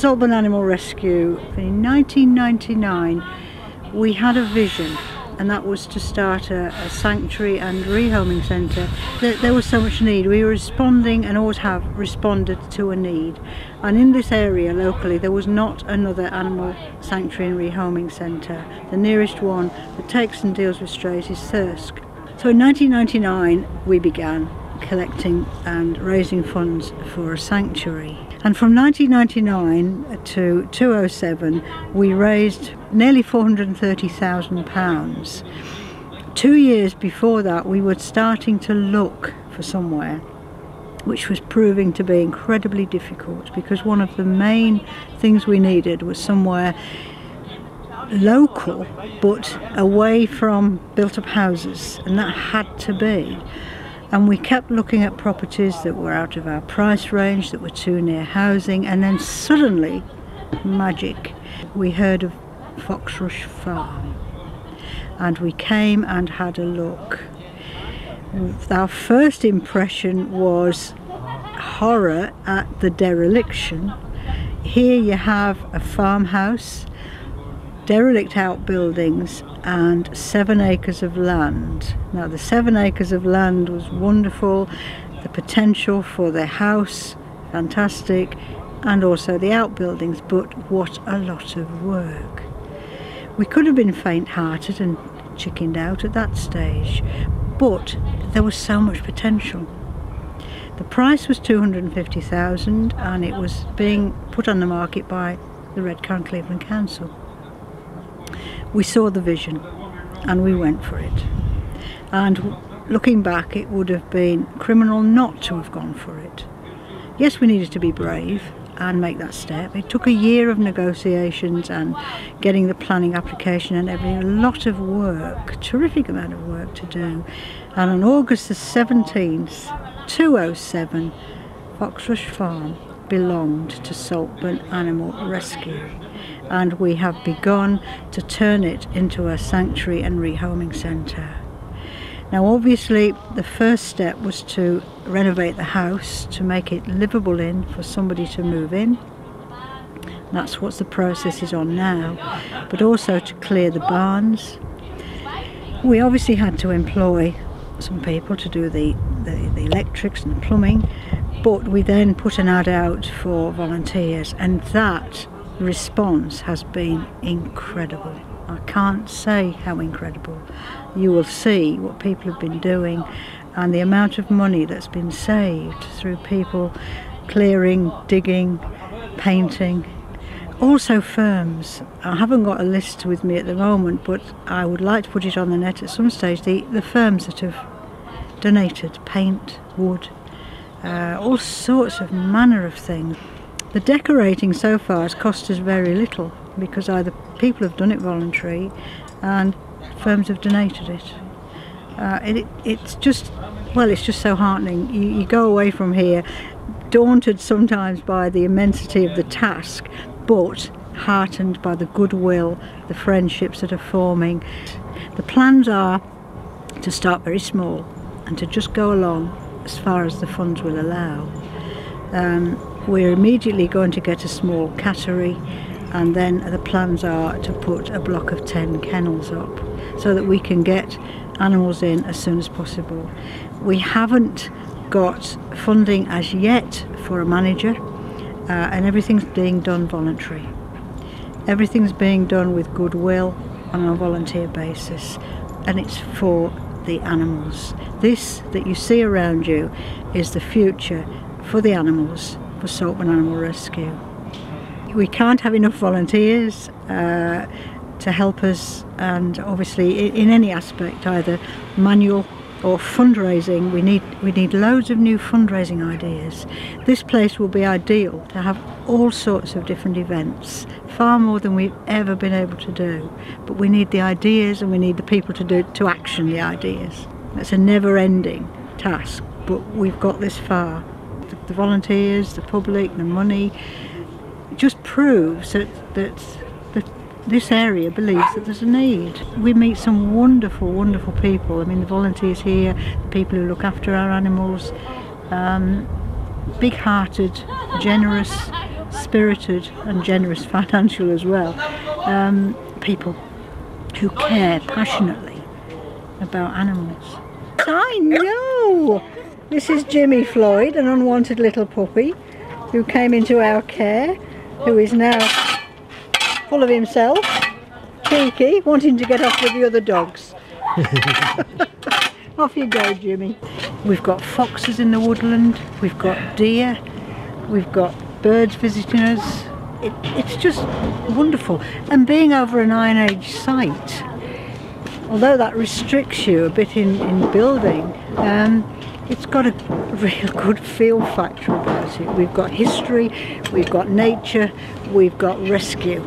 Saltburn Animal Rescue, in 1999 we had a vision, and that was to start a sanctuary and rehoming centre. There was so much need. We were responding, and always have responded to a need, and in this area locally there was not another animal sanctuary and rehoming centre. The nearest one that takes and deals with strays is Thirsk. So in 1999 we began collecting and raising funds for a sanctuary, and from 1999 to 2007 we raised nearly £430,000. 2 years before that we were starting to look for somewhere, which was proving to be incredibly difficult, because one of the main things we needed was somewhere local but away from built up houses, and that had to be. And we kept looking at properties that were out of our price range, that were too near housing, and then suddenly, magic, we heard of Foxrush Farm, and we came and had a look. Our first impression was horror at the dereliction. Here you have a farmhouse, derelict outbuildings, and 7 acres of land. Now the 7 acres of land was wonderful, the potential for the house fantastic, and also the outbuildings, but what a lot of work. We could have been faint-hearted and chickened out at that stage, but there was so much potential. The price was £250,000, and it was being put on the market by the Redcar Cleveland Council. We saw the vision and we went for it, and looking back it would have been criminal not to have gone for it. Yes, we needed to be brave and make that step. It took a year of negotiations and getting the planning application and everything, a lot of work, terrific amount of work to do. And on August the 17th, 2007, Foxrush Farm belonged to Saltburn Animal Rescue, and we have begun to turn it into a sanctuary and rehoming centre. Now obviously the first step was to renovate the house to make it livable in for somebody to move in. That's what the process is on now, but also to clear the barns. We obviously had to employ some people to do the electrics and the plumbing, but we then put an ad out for volunteers, and that response has been incredible. I can't say how incredible. You will see what people have been doing and the amount of money that's been saved through people clearing, digging, painting. Also firms. I haven't got a list with me at the moment, but I would like to put it on the net at some stage. The firms that have donated paint, wood, all sorts of manner of things. The decorating so far has cost us very little, because either people have done it voluntary and firms have donated it. It's just so heartening. You go away from here daunted sometimes by the immensity of the task, but heartened by the goodwill, the friendships that are forming. The plans are to start very small and to just go along as far as the funds will allow. We're immediately going to get a small cattery, and then the plans are to put a block of 10 kennels up so that we can get animals in as soon as possible. We haven't got funding as yet for a manager, and everything's being done voluntary. Everything's being done with goodwill on a volunteer basis, and it's for the animals. This that you see around you is the future for the animals, for Saltburn Animal Rescue. We can't have enough volunteers to help us, and obviously in any aspect, either manual or fundraising, we need loads of new fundraising ideas. This place will be ideal to have all sorts of different events, far more than we've ever been able to do. But we need the ideas, and we need the people to action the ideas. It's a never-ending task, but we've got this far. The volunteers, the public, the money, just proves that this area believes that there's a need. We meet some wonderful, wonderful people. I mean, the volunteers here, the people who look after our animals, big-hearted, generous, spirited and generous financial as well, people who care passionately about animals. I know! This is Jimmy Floyd, an unwanted little puppy who came into our care, who is now full of himself, cheeky, wanting to get off with the other dogs. Off you go, Jimmy. We've got foxes in the woodland, we've got deer, we've got birds visiting us. It's just wonderful. And being over an Iron Age site, although that restricts you a bit in building, it's got a real good feel factor about it. We've got history, we've got nature, we've got rescue.